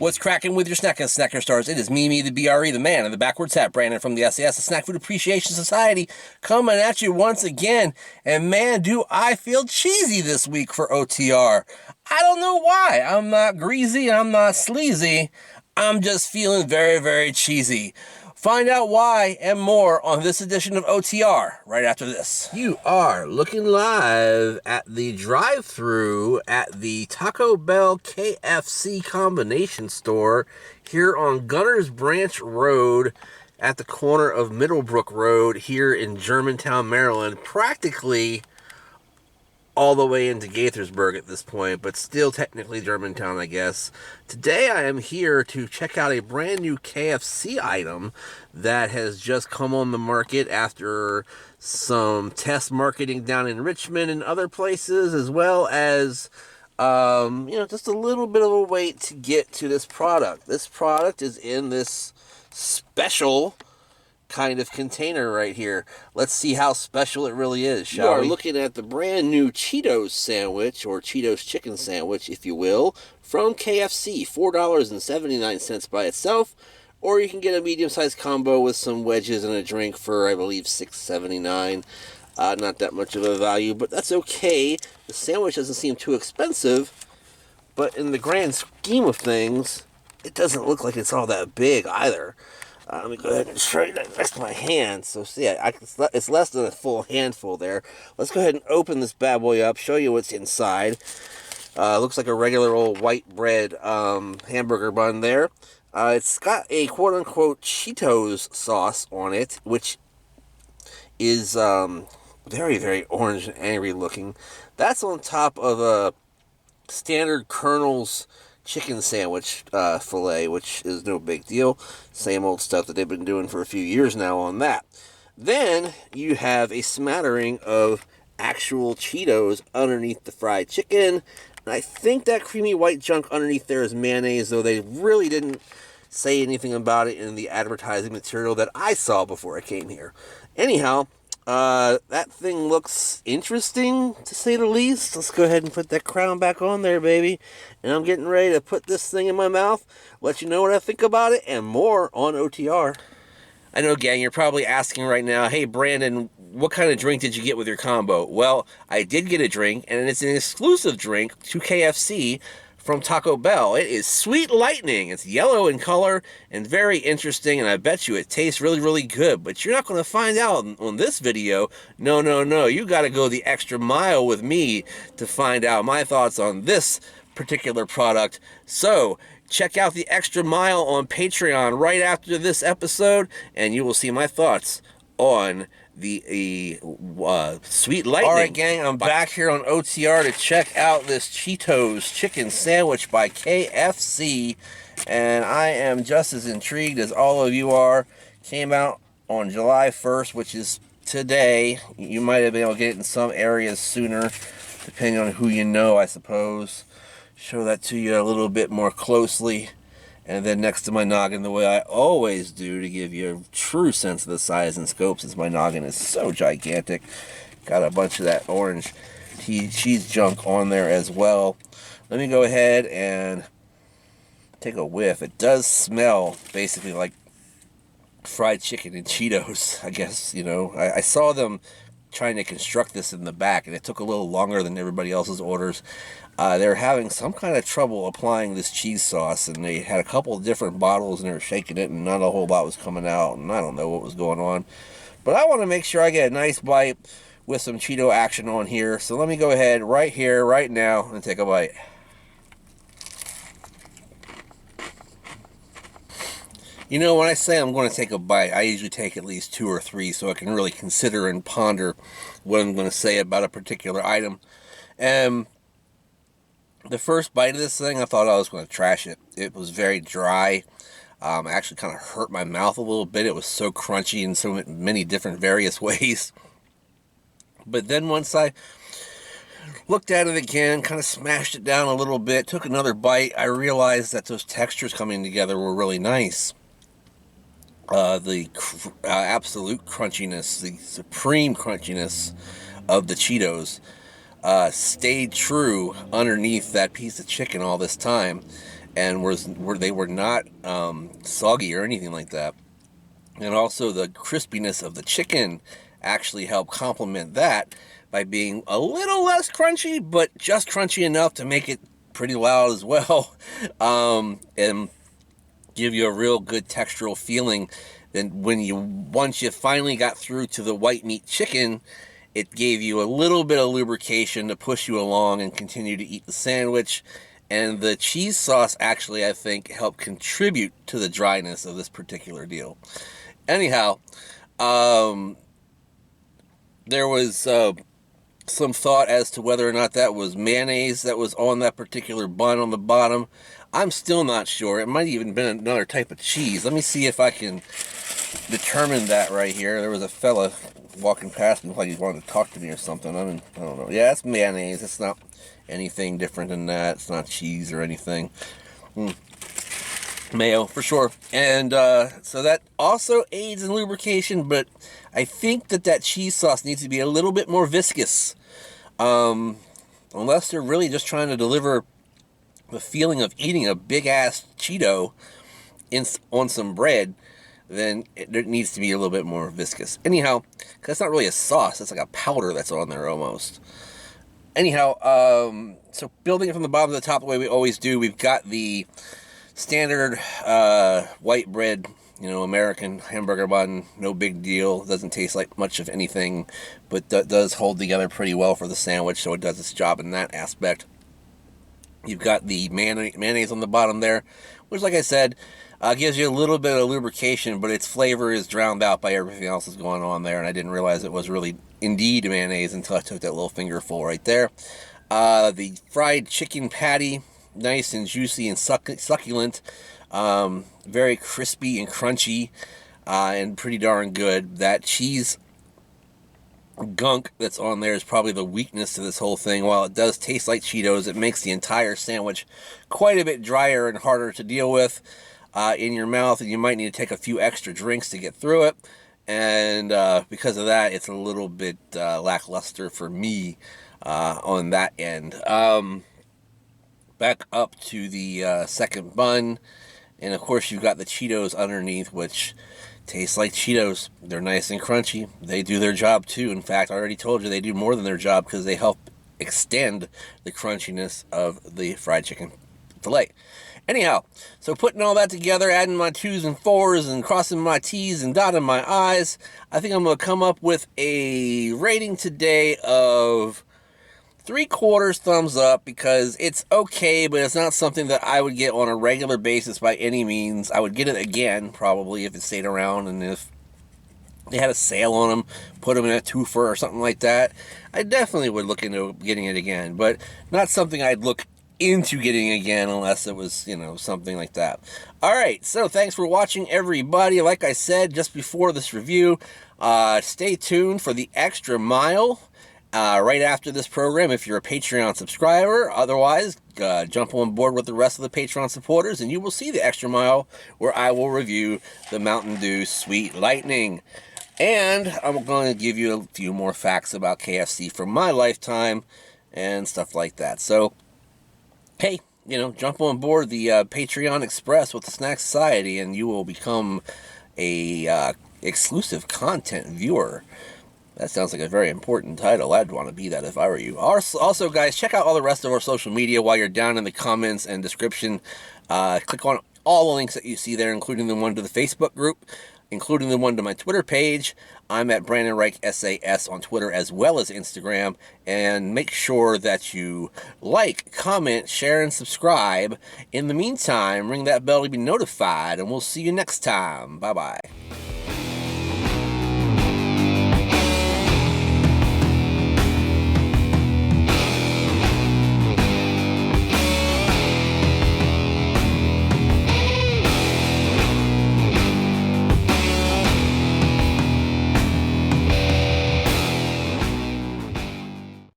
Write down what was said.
What's cracking with your snacking snacker stars? It is me, the BRE, the man in the backwards hat, Brandon from the SAS, the Snack Food Appreciation Society, coming at you once again. And man, do I feel cheesy this week for OTR. I don't know why. I'm not greasy, I'm not sleazy. I'm just feeling very, very cheesy. Find out why and more on this edition of OTR right after this. You are looking live at the drive-thru at the Taco Bell KFC combination store here on Gunners Branch Road at the corner of Middlebrook Road here in Germantown, Maryland. Practically all the way into Gaithersburg at this point, but still technically Germantown, I guess. Today I am here to check out a brand new KFC item that has just come on the market after some test marketing down in Richmond and other places, as well as, just a little bit of a wait to get to this product. This product is in this special kind of container right here. Let's see how special it really is, shall we? We are looking at the brand new Cheetos Sandwich, or Cheetos Chicken Sandwich, if you will, from KFC. $4.79 by itself, or you can get a medium-sized combo with some wedges and a drink for, I believe, $6.79. Not that much of a value, but that's okay. The sandwich doesn't seem too expensive, but in the grand scheme of things, it doesn't look like it's all that big either. Let me go ahead and straighten that next to my hand. So see, it's less than a full handful there. Let's go ahead and open this bad boy up, show you what's inside. Looks like a regular old white bread hamburger bun there. It's got a quote-unquote Cheetos sauce on it, which is very, very orange and angry looking. That's on top of a standard Colonel's chicken sandwich fillet, which is no big deal. Same old stuff that they've been doing for a few years now on that. Then you have a smattering of actual Cheetos underneath the fried chicken. And I think that creamy white junk underneath there is mayonnaise, though they really didn't say anything about it in the advertising material that I saw before I came here. Anyhow, that thing looks interesting, to say the least. Let's go ahead and put that crown back on there, baby. And I'm getting ready to put this thing in my mouth, let you know what I think about it, and more on OTR. I know, gang, you're probably asking right now, hey, Brandon, what kind of drink did you get with your combo? Well, I did get a drink, and it's an exclusive drink to KFC from Taco Bell. It is Sweet Lightning. It's yellow in color and very interesting, and I bet you it tastes really, really good. But you're not going to find out on this video. No, no, no. You got to go the extra mile with me to find out my thoughts on this particular product. So check out the extra mile on Patreon right after this episode, and you will see my thoughts on the Sweet Lightning. All right, gang, I'm back here on OTR to check out this Cheetos Chicken Sandwich by KFC, and I am just as intrigued as all of you are. Came out on July 1st, which is today. You might have been able to get it in some areas sooner, depending on who you know, I suppose. Show that to you a little bit more closely. And then next to my noggin, the way I always do to give you a true sense of the size and scope, since my noggin is so gigantic. Got a bunch of that orange cheese junk on there as well. Let me go ahead and take a whiff. It does smell basically like fried chicken and Cheetos, I guess. You know, I saw them trying to construct this in the back, and it took a little longer than everybody else's orders. They're having some kind of trouble applying this cheese sauce, and they had a couple of different bottles, and they were shaking it, and not a whole lot was coming out, and I don't know what was going on. But I want to make sure I get a nice bite with some Cheeto action on here, so let me go ahead right here, right now, and take a bite. You know, when I say I'm going to take a bite, I usually take at least 2 or 3 so I can really consider and ponder what I'm going to say about a particular item. And the first bite of this thing, I thought I was going to trash it. It was very dry. Actually kind of hurt my mouth a little bit. It was so crunchy in so many different various ways. But then once I looked at it again, kind of smashed it down a little bit, took another bite, I realized that those textures coming together were really nice. The absolute crunchiness, the supreme crunchiness of the Cheetos stayed true underneath that piece of chicken all this time. and they were not soggy or anything like that. And also the crispiness of the chicken actually helped complement that by being a little less crunchy, but just crunchy enough to make it pretty loud as well, and give you a real good textural feeling. Then once you finally got through to the white meat chicken, it gave you a little bit of lubrication to push you along and continue to eat the sandwich. And the cheese sauce actually, I think, helped contribute to the dryness of this particular deal. Anyhow, there was some thought as to whether or not that was mayonnaise that was on that particular bun on the bottom. I'm still not sure. It might have even been another type of cheese. Let me see if I can determine that right here. There was a fella walking past me like he wanted to talk to me or something. I don't know. Yeah, it's mayonnaise. It's not anything different than that. It's not cheese or anything. Mayo, for sure. And so that also aids in lubrication, but I think that cheese sauce needs to be a little bit more viscous. Unless they're really just trying to deliver the feeling of eating a big-ass Cheeto on some bread, then it needs to be a little bit more viscous. Anyhow, because it's not really a sauce, it's like a powder that's on there almost. Anyhow, so building it from the bottom to the top the way we always do, we've got the standard white bread, American hamburger bun, no big deal. Doesn't taste like much of anything, but does hold together pretty well for the sandwich, so it does its job in that aspect. You've got the mayonnaise on the bottom there, which, like I said, gives you a little bit of lubrication, but its flavor is drowned out by everything else that's going on there, and I didn't realize it was really indeed mayonnaise until I took that little fingerful right there. The fried chicken patty, nice and juicy and succulent, very crispy and crunchy, and pretty darn good. That cheese gunk that's on there is probably the weakness to this whole thing. While it does taste like Cheetos, it makes the entire sandwich quite a bit drier and harder to deal with in your mouth, and you might need to take a few extra drinks to get through it. And because of that, it's a little bit lackluster for me on that end. Back up to the second bun, and of course you've got the Cheetos underneath, which taste like Cheetos. They're nice and crunchy. They do their job too. In fact, I already told you they do more than their job, because they help extend the crunchiness of the fried chicken fillet. Anyhow, so putting all that together, adding my 2s and 4s and crossing my T's and dotting my I's, I think I'm going to come up with a rating today of 3/4 thumbs up, because it's okay, but it's not something that I would get on a regular basis by any means. I would get it again, probably, if it stayed around, and if they had a sale on them, put them in a twofer or something like that, I definitely would look into getting it again, but not something I'd look into getting again unless it was, something like that. Alright, so thanks for watching, everybody. Like I said just before this review, stay tuned for the extra mile right after this program if you're a Patreon subscriber. Otherwise, jump on board with the rest of the Patreon supporters, and you will see the extra mile where I will review the Mountain Dew Sweet Lightning. And I'm going to give you a few more facts about KFC from my lifetime and stuff like that. So, hey, jump on board the Patreon Express with the Snack Society, and you will become a exclusive content viewer. That sounds like a very important title. I'd want to be that if I were you. Also, guys, check out all the rest of our social media while you're down in the comments and description. Click on all the links that you see there, including the one to the Facebook group, including the one to my Twitter page. I'm at Brandon Reich SAS on Twitter as well as Instagram. And make sure that you like, comment, share, and subscribe. In the meantime, ring that bell to be notified, and we'll see you next time. Bye-bye.